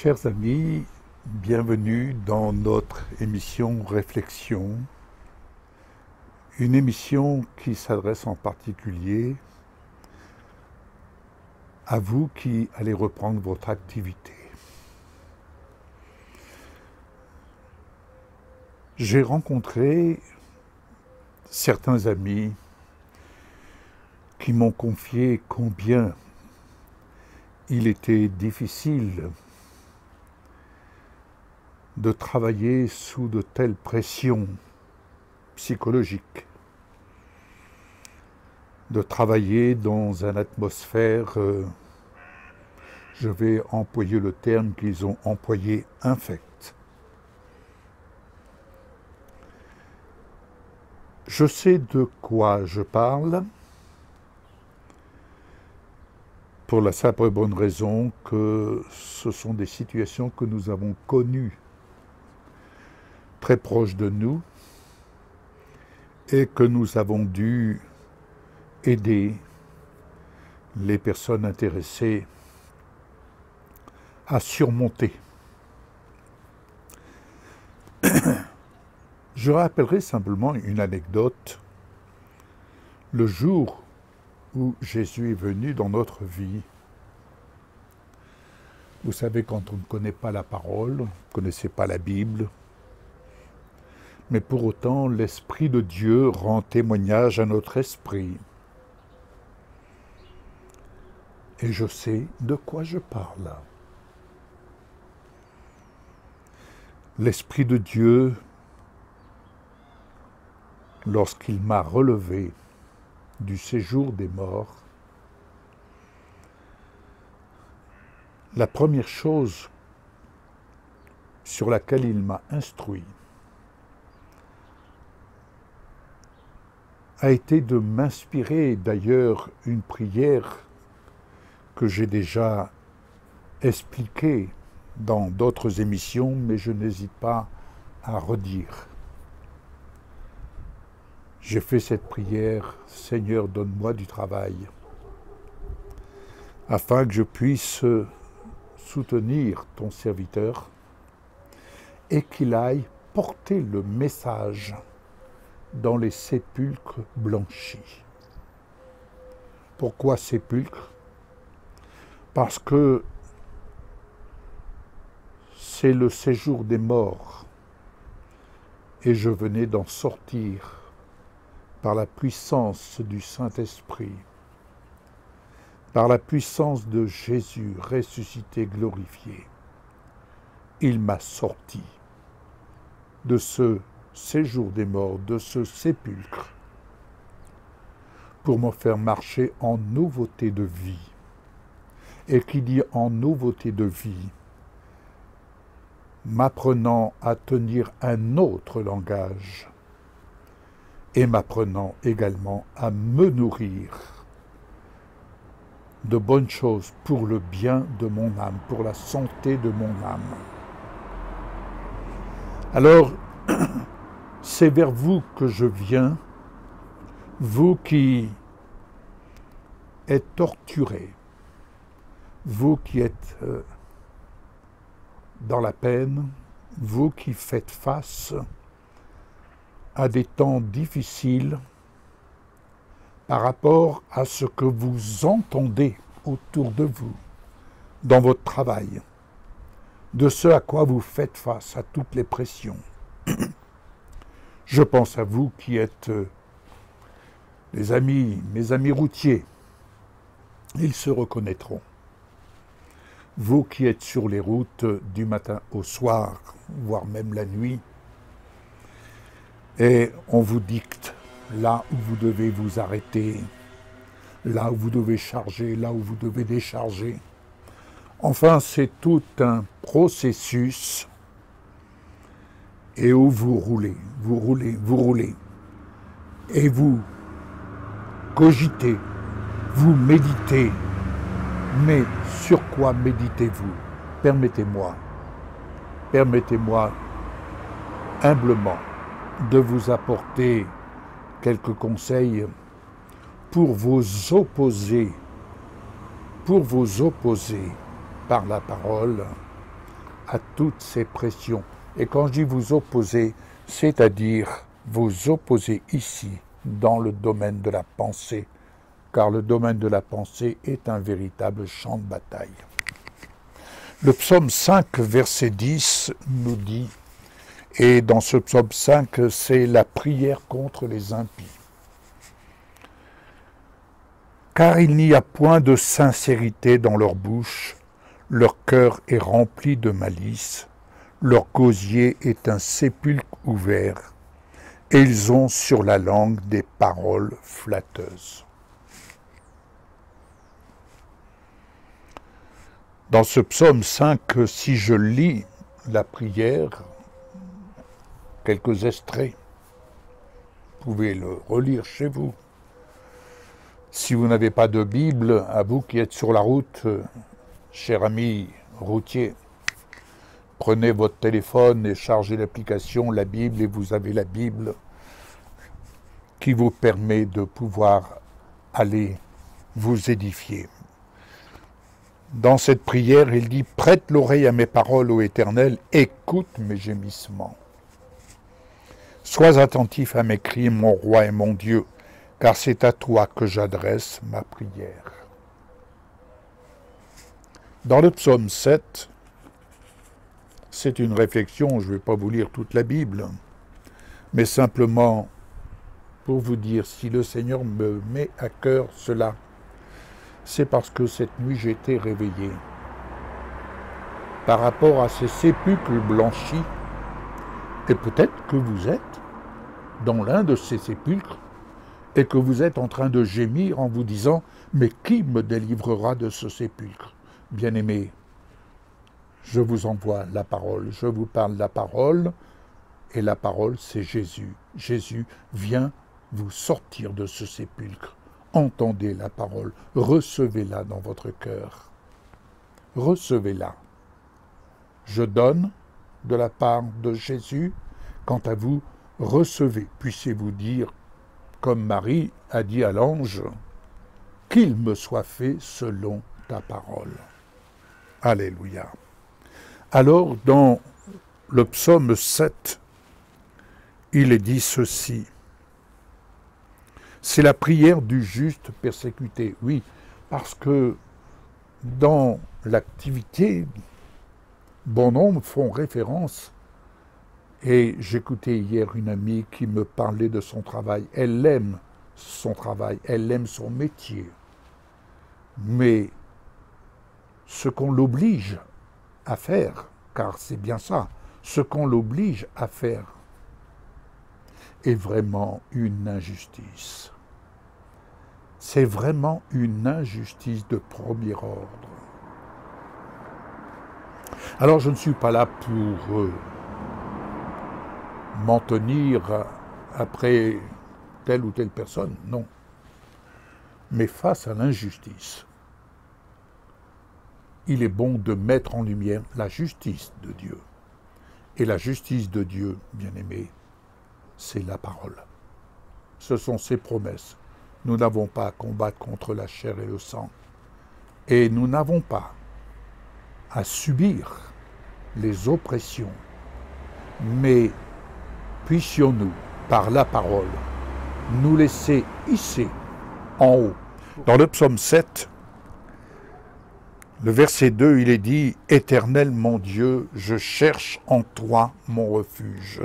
Chers amis, bienvenue dans notre émission Réflexion, une émission qui s'adresse en particulier à vous qui allez reprendre votre activité. J'ai rencontré certains amis qui m'ont confié combien il était difficile de travailler sous de telles pressions psychologiques, de travailler dans une atmosphère, je vais employer le terme qu'ils ont employé, infecte. Je sais de quoi je parle, pour la simple et bonne raison que ce sont des situations que nous avons connues très proches de nous et que nous avons dû aider les personnes intéressées à surmonter. Je rappellerai simplement une anecdote. Le jour où Jésus est venu dans notre vie, vous savez, quand on ne connaît pas la parole, on ne connaissait pas la Bible, mais pour autant, l'Esprit de Dieu rend témoignage à notre esprit. Et je sais de quoi je parle. L'Esprit de Dieu, lorsqu'il m'a relevé du séjour des morts, la première chose sur laquelle il m'a instruit a été de m'inspirer, d'ailleurs, une prière que j'ai déjà expliquée dans d'autres émissions, mais je n'hésite pas à redire. J'ai fait cette prière, « Seigneur, donne-moi du travail », afin que je puisse soutenir ton serviteur et qu'il aille porter le message dans les sépulcres blanchis. Pourquoi sépulcre? Parce que c'est le séjour des morts et je venais d'en sortir par la puissance du Saint-Esprit, par la puissance de Jésus ressuscité, glorifié. Il m'a sorti de ce séjour des morts, de ce sépulcre, pour me faire marcher en nouveauté de vie. Et qui dit en nouveauté de vie, m'apprenant à tenir un autre langage et m'apprenant également à me nourrir de bonnes choses pour le bien de mon âme, pour la santé de mon âme. Alors, c'est vers vous que je viens, vous qui êtes torturés, vous qui êtes dans la peine, vous qui faites face à des temps difficiles par rapport à ce que vous entendez autour de vous, dans votre travail, de ce à quoi vous faites face, à toutes les pressions. Je pense à vous qui êtes mes amis routiers, ils se reconnaîtront. Vous qui êtes sur les routes du matin au soir, voire même la nuit, et on vous dicte là où vous devez vous arrêter, là où vous devez charger, là où vous devez décharger. Enfin, c'est tout un processus et où vous roulez, et vous cogitez, vous méditez. Mais sur quoi méditez-vous? Permettez-moi humblement de vous apporter quelques conseils pour vous opposer par la parole à toutes ces pressions. Et quand je dis vous opposer, c'est-à-dire vous opposer ici, dans le domaine de la pensée, car le domaine de la pensée est un véritable champ de bataille. Le psaume 5, verset 10 nous dit, et dans ce psaume 5, c'est la prière contre les impies. Car il n'y a point de sincérité dans leur bouche, leur cœur est rempli de malice, leur gosier est un sépulcre ouvert, et ils ont sur la langue des paroles flatteuses. Dans ce psaume 5, si je lis la prière, quelques extraits, vous pouvez le relire chez vous. Si vous n'avez pas de Bible, à vous qui êtes sur la route, cher ami routier, prenez votre téléphone et chargez l'application La Bible et vous avez la Bible qui vous permet de pouvoir aller vous édifier. Dans cette prière, il dit « Prête l'oreille à mes paroles, ô Éternel, écoute mes gémissements. Sois attentif à mes cris, mon roi et mon Dieu, car c'est à toi que j'adresse ma prière. » Dans le psaume 7, c'est une réflexion, je ne vais pas vous lire toute la Bible, mais simplement pour vous dire, si le Seigneur me met à cœur cela, c'est parce que cette nuit j'ai été réveillé par rapport à ces sépulcres blanchis, et peut-être que vous êtes dans l'un de ces sépulcres, et que vous êtes en train de gémir en vous disant « Mais qui me délivrera de ce sépulcre ?» Bien-aimés, je vous envoie la parole, je vous parle la parole, et la parole c'est Jésus. Jésus vient vous sortir de ce sépulcre. Entendez la parole, recevez-la dans votre cœur. Recevez-la. Je donne de la part de Jésus. Quant à vous, recevez. Puissiez-vous dire, comme Marie a dit à l'ange, « Qu'il me soit fait selon ta parole. » Alléluia. Alors, dans le psaume 7, il est dit ceci. C'est la prière du juste persécuté. Oui, parce que dans l'activité, bon nombre font référence. Et j'écoutais hier une amie qui me parlait de son travail. Elle aime son travail, elle aime son métier. Mais ce qu'on l'oblige à faire, car c'est bien ça, ce qu'on l'oblige à faire, est vraiment une injustice. C'est vraiment une injustice de premier ordre. Alors je ne suis pas là pour m'en tenir après telle ou telle personne, non. Mais face à l'injustice, il est bon de mettre en lumière la justice de Dieu. Et la justice de Dieu, bien-aimé, c'est la parole. Ce sont ses promesses. Nous n'avons pas à combattre contre la chair et le sang. Et nous n'avons pas à subir les oppressions. Mais puissions-nous, par la parole, nous laisser hisser en haut. Dans le psaume 7, le verset 2, il est dit « Éternel mon Dieu, je cherche en toi mon refuge.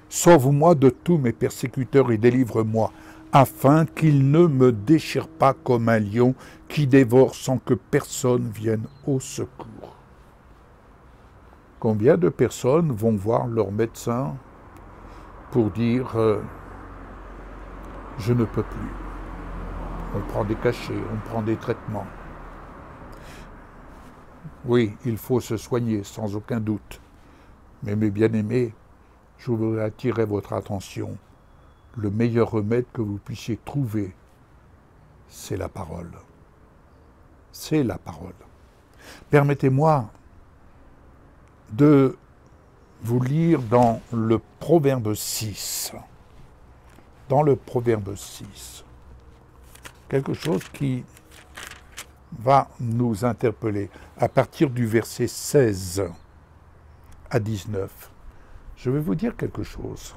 Sauve-moi de tous mes persécuteurs et délivre-moi, afin qu'ils ne me déchirent pas comme un lion qui dévore sans que personne vienne au secours. » Combien de personnes vont voir leur médecin pour dire « je ne peux plus ». On prend des cachets, on prend des traitements. Oui, il faut se soigner, sans aucun doute. Mais mes bien-aimés, je voudrais attirer votre attention. Le meilleur remède que vous puissiez trouver, c'est la parole. C'est la parole. Permettez-moi de vous lire dans le Proverbe 6. Dans le Proverbe 6. Quelque chose qui va nous interpeller à partir du verset 16 à 19. Je vais vous dire quelque chose.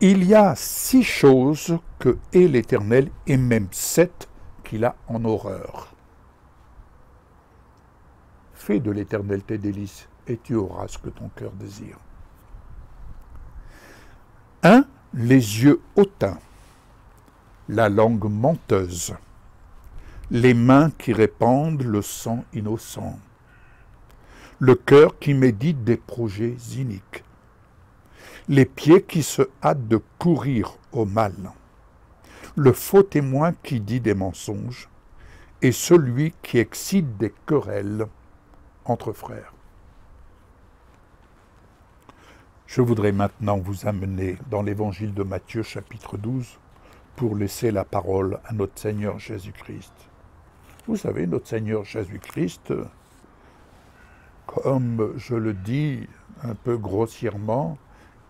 Il y a 6 choses que hait l'Éternel, et même 7 qu'il a en horreur. Fais de l'Éternel tes délices, et tu auras ce que ton cœur désire. 1. Les yeux hautains, la langue menteuse, les mains qui répandent le sang innocent, le cœur qui médite des projets iniques, les pieds qui se hâtent de courir au mal, le faux témoin qui dit des mensonges, et celui qui excite des querelles entre frères. Je voudrais maintenant vous amener dans l'évangile de Matthieu, chapitre 12, pour laisser la parole à notre Seigneur Jésus-Christ. Vous savez, notre Seigneur Jésus-Christ, comme je le dis un peu grossièrement,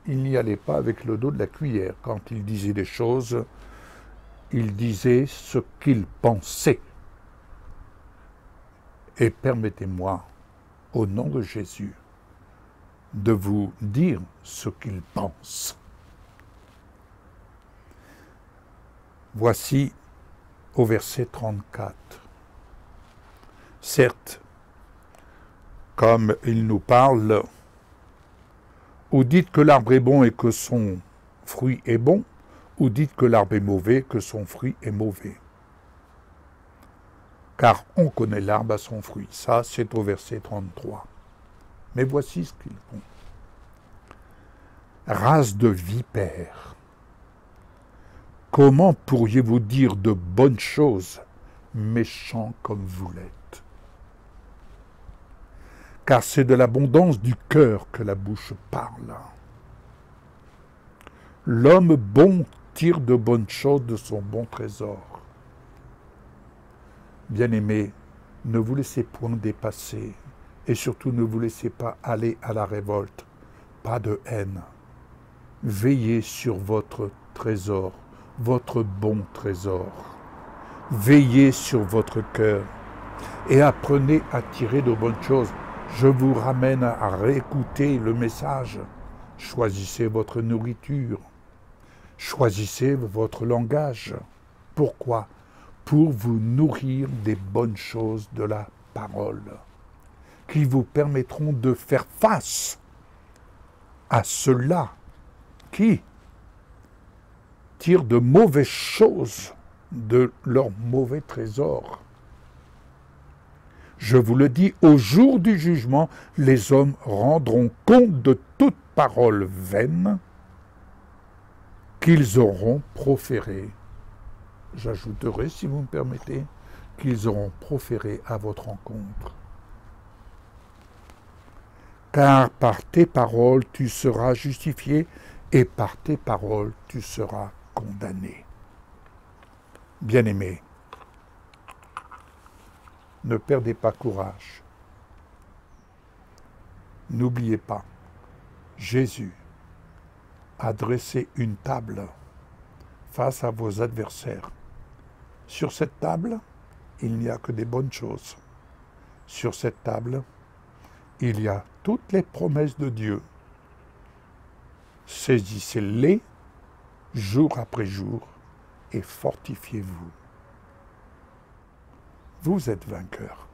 il n'y allait pas avec le dos de la cuillère. Quand il disait des choses, il disait ce qu'il pensait. Et permettez-moi, au nom de Jésus, de vous dire ce qu'il pense. Voici au verset 34. Certes, comme il nous parle, ou dites que l'arbre est bon et que son fruit est bon, ou dites que l'arbre est mauvais, que son fruit est mauvais. Car on connaît l'arbre à son fruit. Ça, c'est au verset 33. Mais voici ce qu'ils font. Race de vipères, comment pourriez-vous dire de bonnes choses, méchants comme vous l'êtes? Car c'est de l'abondance du cœur que la bouche parle. L'homme bon tire de bonnes choses de son bon trésor. Bien-aimés, ne vous laissez point dépasser, et surtout ne vous laissez pas aller à la révolte, pas de haine. Veillez sur votre trésor, votre bon trésor. Veillez sur votre cœur et apprenez à tirer de bonnes choses. Je vous ramène à réécouter le message. Choisissez votre nourriture. Choisissez votre langage. Pourquoi? Pour vous nourrir des bonnes choses de la parole, qui vous permettront de faire face à ceux-là qui tirent de mauvaises choses de leur mauvais trésor. Je vous le dis, au jour du jugement, les hommes rendront compte de toute parole vaine qu'ils auront proférée. J'ajouterai, si vous me permettez, qu'ils auront proféré à votre rencontre. Car par tes paroles tu seras justifié, et par tes paroles tu seras condamné. Bien-aimés, ne perdez pas courage. N'oubliez pas, Jésus a dressé une table face à vos adversaires. Sur cette table, il n'y a que des bonnes choses. Sur cette table, il y a toutes les promesses de Dieu. Saisissez-les jour après jour et fortifiez-vous. Vous êtes vainqueurs.